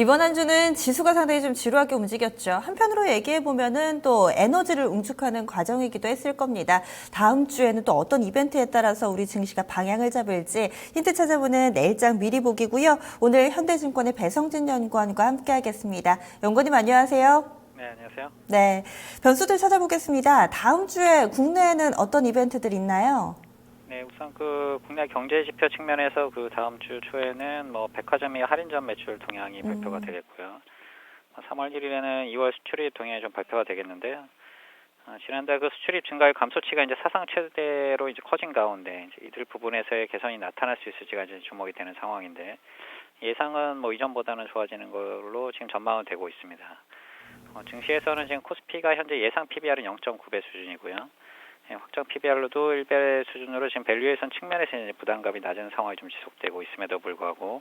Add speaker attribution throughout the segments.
Speaker 1: 이번 한 주는 지수가 상당히 좀 지루하게 움직였죠. 한편으로 얘기해 보면은 또 에너지를 응축하는 과정이기도 했을 겁니다. 다음 주에는 또 어떤 이벤트에 따라서 우리 증시가 방향을 잡을지 힌트 찾아보는 내일장 미리 보기고요. 오늘 현대증권의 배성진 연구원과 함께하겠습니다. 연구원님 안녕하세요.
Speaker 2: 네, 안녕하세요.
Speaker 1: 네, 변수들 찾아보겠습니다. 다음 주에 국내에는 어떤 이벤트들 있나요?
Speaker 2: 네, 우선 그 국내 경제 지표 측면에서 그 다음 주 초에는 백화점의 할인전 매출 동향이 발표가 되겠고요. 3월 1일에는 2월 수출입 동향이 좀 발표가 되겠는데요. 지난달 그 수출입 증가율 감소치가 이제 사상 최대로 이제 커진 가운데 이제 이들 부분에서의 개선이 나타날 수 있을지가 이제 주목이 되는 상황인데 예상은 이전보다는 좋아지는 걸로 지금 전망은 되고 있습니다. 증시에서는 지금 코스피가 현재 예상 PBR은 0.9배 수준이고요. 확정 PBR로도 1배 수준으로 지금 밸류에이션 측면에서 이제 부담감이 낮은 상황이 좀 지속되고 있음에도 불구하고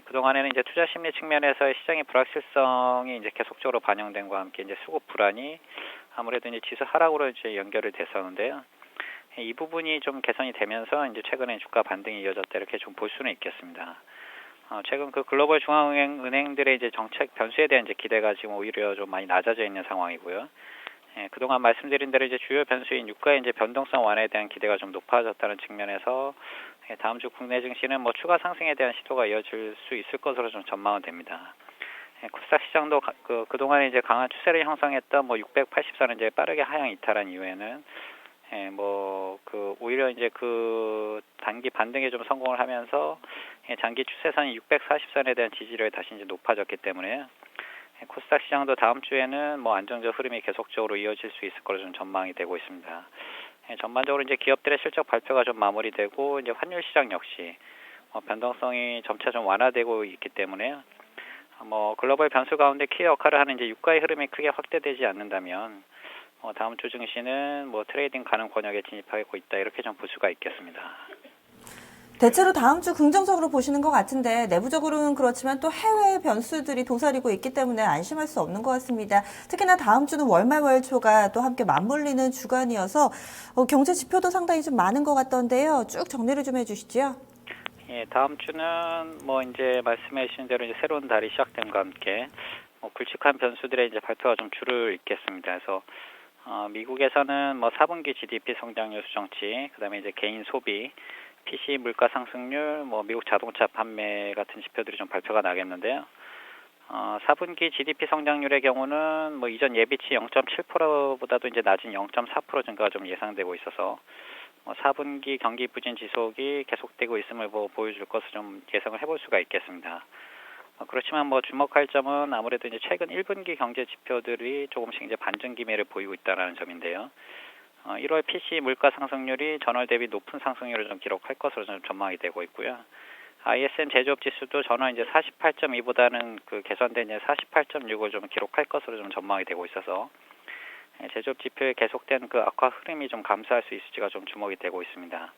Speaker 2: 그동안에는 이제 투자 심리 측면에서의 시장의 불확실성이 이제 계속적으로 반영된과 함께 이제 수급 불안이 아무래도 이제 지수 하락으로 이제 연결이 됐었는데요. 이 부분이 좀 개선이 되면서 이제 최근에 주가 반등이 이어졌다 이렇게 좀 볼 수는 있겠습니다. 최근 그 글로벌 중앙은행들의 이제 정책 변수에 대한 이제 기대가 지금 오히려 좀 많이 낮아져 있는 상황이고요. 그동안 말씀드린 대로 이제 주요 변수인 유가의 이제 변동성 완화에 대한 기대가 좀 높아졌다는 측면에서 다음 주 국내 증시는 추가 상승에 대한 시도가 이어질 수 있을 것으로 좀 전망은 됩니다. 코스닥 시장도 그동안에 이제 강한 추세를 형성했던 680선을 이제 빠르게 하향 이탈한 이후에는 오히려 이제 그 단기 반등에 좀 성공을 하면서 장기 추세선인 640선에 대한 지지율이 다시 이제 높아졌기 때문에 코스닥 시장도 다음 주에는 안정적 흐름이 계속적으로 이어질 수 있을 것으로 좀 전망이 되고 있습니다. 전반적으로 이제 기업들의 실적 발표가 좀 마무리되고 이제 환율 시장 역시 변동성이 점차 좀 완화되고 있기 때문에 글로벌 변수 가운데 키 역할을 하는 이제 유가의 흐름이 크게 확대되지 않는다면 다음 주 증시는 트레이딩 가능 권역에 진입하고 있다 이렇게 좀 볼 수가 있겠습니다.
Speaker 1: 대체로 다음 주 긍정적으로 보시는 것 같은데 내부적으로는 그렇지만 또 해외 변수들이 도사리고 있기 때문에 안심할 수 없는 것 같습니다. 특히나 다음 주는 월말월초가 또 함께 맞물리는 주간이어서 경제 지표도 상당히 좀 많은 것 같던데요. 쭉 정리를 좀 해주시죠.
Speaker 2: 예, 다음 주는 이제 말씀해 주신 대로 이제 새로운 달이 시작됨과 함께 굵직한 변수들의 이제 발표가 좀 줄을 잇겠습니다. 그래서 미국에서는 4분기 GDP 성장률 수정치, 그다음에 이제 개인 소비, PC 물가 상승률, 미국 자동차 판매 같은 지표들이 좀 발표가 나겠는데요. 4분기 GDP 성장률의 경우는 이전 예비치 0.7%보다도 이제 낮은 0.4% 증가가 좀 예상되고 있어서 4분기 경기 부진 지속이 계속되고 있음을 보여줄 것을 좀 예상을 해볼 수가 있겠습니다. 그렇지만 주목할 점은 아무래도 이제 최근 1분기 경제 지표들이 조금씩 이제 반등 기미를 보이고 있다는 점인데요. 1월 PC 물가 상승률이 전월 대비 높은 상승률을 좀 기록할 것으로 좀 전망이 되고 있고요. ISM 제조업 지수도 전월 이제 48.2보다는 그 개선된 이제 48.6을 좀 기록할 것으로 좀 전망이 되고 있어서 제조업 지표에 계속된 그 악화 흐름이 좀 감소할 수 있을지가 좀 주목이 되고 있습니다.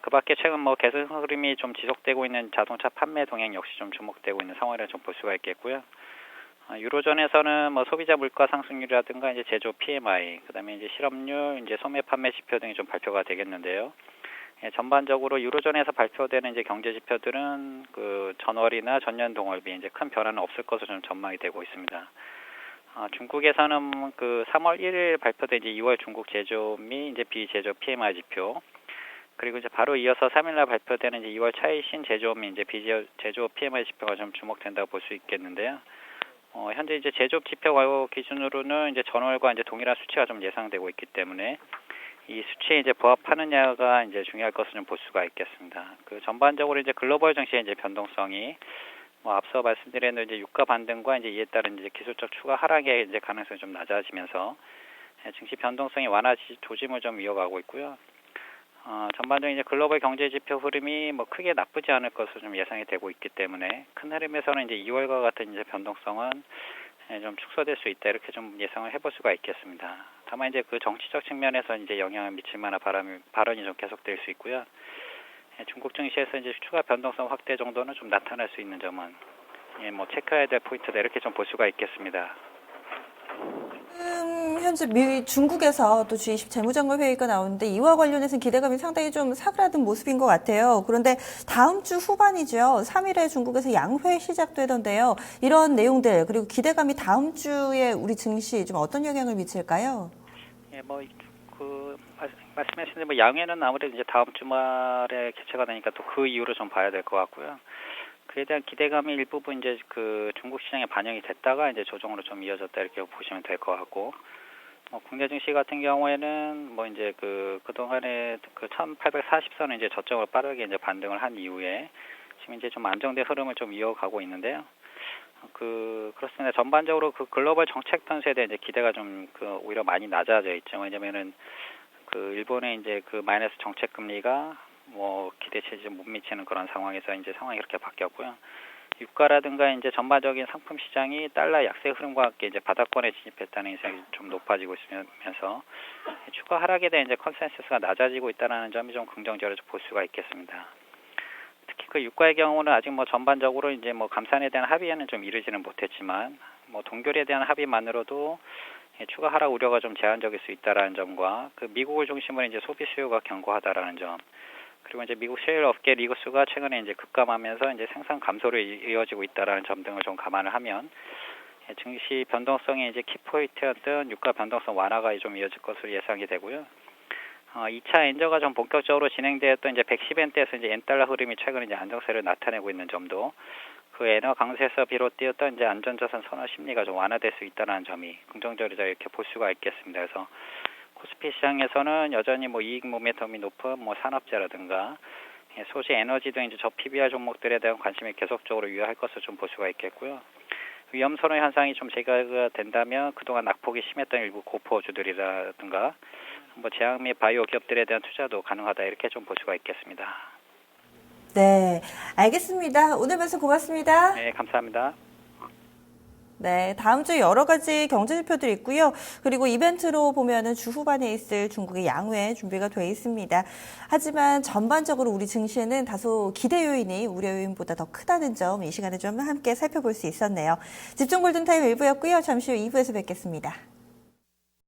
Speaker 2: 그 밖에 최근 개선 흐름이 좀 지속되고 있는 자동차 판매 동향 역시 좀 주목되고 있는 상황이라 좀 볼 수가 있겠고요. 유로존에서는 소비자 물가 상승률이라든가 이제 제조 PMI, 그다음에 이제 실업률, 이제 소매 판매 지표 등이 좀 발표가 되겠는데요. 전반적으로 유로존에서 발표되는 이제 경제 지표들은 그 전월이나 전년 동월비 이제 큰 변화는 없을 것으로 좀 전망이 되고 있습니다. 중국에서는 그 3월 1일 발표된 이제 2월 중국 제조업 및 이제 비제조업 PMI 지표, 그리고 이제 바로 이어서 3일날 발표되는 이제 2월 차이신 제조업 및 이제 비제조업 PMI 지표가 좀 주목된다고 볼 수 있겠는데요. 현재 이제 제조업 지표 기준으로는 이제 전월과 이제 동일한 수치가 좀 예상되고 있기 때문에 이 수치에 이제 부합하느냐가 이제 중요할 것을 좀 볼 수가 있겠습니다. 그 전반적으로 이제 글로벌 증시의 이제 변동성이 앞서 말씀드린 이제 유가 반등과 이제 이에 따른 이제 기술적 추가 하락의 이제 가능성이 좀 낮아지면서 증시 변동성이 완화지 조짐을 좀 이어가고 있고요. 전반적인 이제 글로벌 경제 지표 흐름이 크게 나쁘지 않을 것으로 좀 예상이 되고 있기 때문에 큰 흐름에서는 이제 2월과 같은 이제 변동성은 좀 축소될 수 있다 이렇게 좀 예상을 해볼 수가 있겠습니다. 다만 이제 그 정치적 측면에서 이제 영향을 미칠 만한 발언이 좀 계속될 수 있고요. 중국 증시에서 이제 추가 변동성 확대 정도는 좀 나타날 수 있는 점은 체크해야 될 포인트다 이렇게 좀 볼 수가 있겠습니다.
Speaker 1: 현재 중국에서 또 G20 재무장관 회의가 나오는데 이와 관련해서는 기대감이 상당히 좀 사그라든 모습인 것 같아요. 그런데 다음 주 후반이죠. 3일에 중국에서 양회 시작되던데요. 이런 내용들 그리고 기대감이 다음 주에 우리 증시 좀 어떤 영향을 미칠까요?
Speaker 2: 예, 말씀하신 대로 양회는 아무래도 이제 다음 주말에 개최가 되니까 또 그 이유로 좀 봐야 될 것 같고요. 그에 대한 기대감이 일부분 이제 그 중국 시장에 반영이 됐다가 이제 조정으로 좀 이어졌다 이렇게 보시면 될 것 같고, 국내 증시 같은 경우에는 이제 그동안에 그 1840선을 이제 저점을 빠르게 이제 반등을 한 이후에 지금 이제 좀 안정된 흐름을 좀 이어가고 있는데요. 그렇습니다. 전반적으로 그 글로벌 정책 변수에 대한 이제 기대가 좀 오히려 많이 낮아져 있죠. 왜냐면은 일본의 이제 마이너스 정책 금리가 기대치에 좀 못 미치는 그런 상황에서 이제 상황이 그렇게 바뀌었고요. 유가라든가 이제 전반적인 상품 시장이 달러 약세 흐름과 함께 이제 바닥권에 진입했다는 인상이 좀 높아지고 있으면서 추가 하락에 대한 이제 컨센서스가 낮아지고 있다는 점이 좀 긍정적으로 볼 수가 있겠습니다. 특히 유가의 경우는 아직 전반적으로 이제 감산에 대한 합의에는 좀 이르지는 못했지만 동결에 대한 합의만으로도 추가 하락 우려가 좀 제한적일 수 있다라는 점과 미국을 중심으로 이제 소비 수요가 견고하다라는 점, 그리고 이제 미국 셰일 업계 리그수가 최근에 이제 급감하면서 이제 생산 감소로 이어지고 있다라는 점 등을 좀 감안을 하면 증시 변동성의 이제 키포인트였던 유가 변동성 완화가 좀 이어질 것으로 예상이 되고요. 2차 엔저가 좀 본격적으로 진행되었던 이제 110엔대에서 이제 엔달러 흐름이 최근에 이제 안정세를 나타내고 있는 점도 엔화 강세에서 비롯되었던 이제 안전자산 선호 심리가 좀 완화될 수 있다는 점이 긍정적으로 이렇게 볼 수가 있겠습니다. 그래서 코스피 시장에서는 여전히 이익 모멘텀이 높은 산업재라든가 소재 에너지 등 이제 저PBR 종목들에 대한 관심이 계속적으로 유효할 것을 좀 볼 수가 있겠고요. 위험 선호 현상이 좀 제거가 된다면 그동안 낙폭이 심했던 일부 고포주들이라든가 제약 및 바이오 기업들에 대한 투자도 가능하다 이렇게 좀 볼 수가 있겠습니다.
Speaker 1: 네, 알겠습니다. 오늘 말씀 고맙습니다.
Speaker 2: 네, 감사합니다.
Speaker 1: 네, 다음 주 여러 가지 경제 지표들이 있고요. 그리고 이벤트로 보면은 주 후반에 있을 중국의 양회 준비가 돼 있습니다. 하지만 전반적으로 우리 증시에는 다소 기대 요인이 우려 요인보다 더 크다는 점 이 시간에 좀 함께 살펴볼 수 있었네요. 집중 골든타임 1부였고요. 잠시 후 2부에서 뵙겠습니다.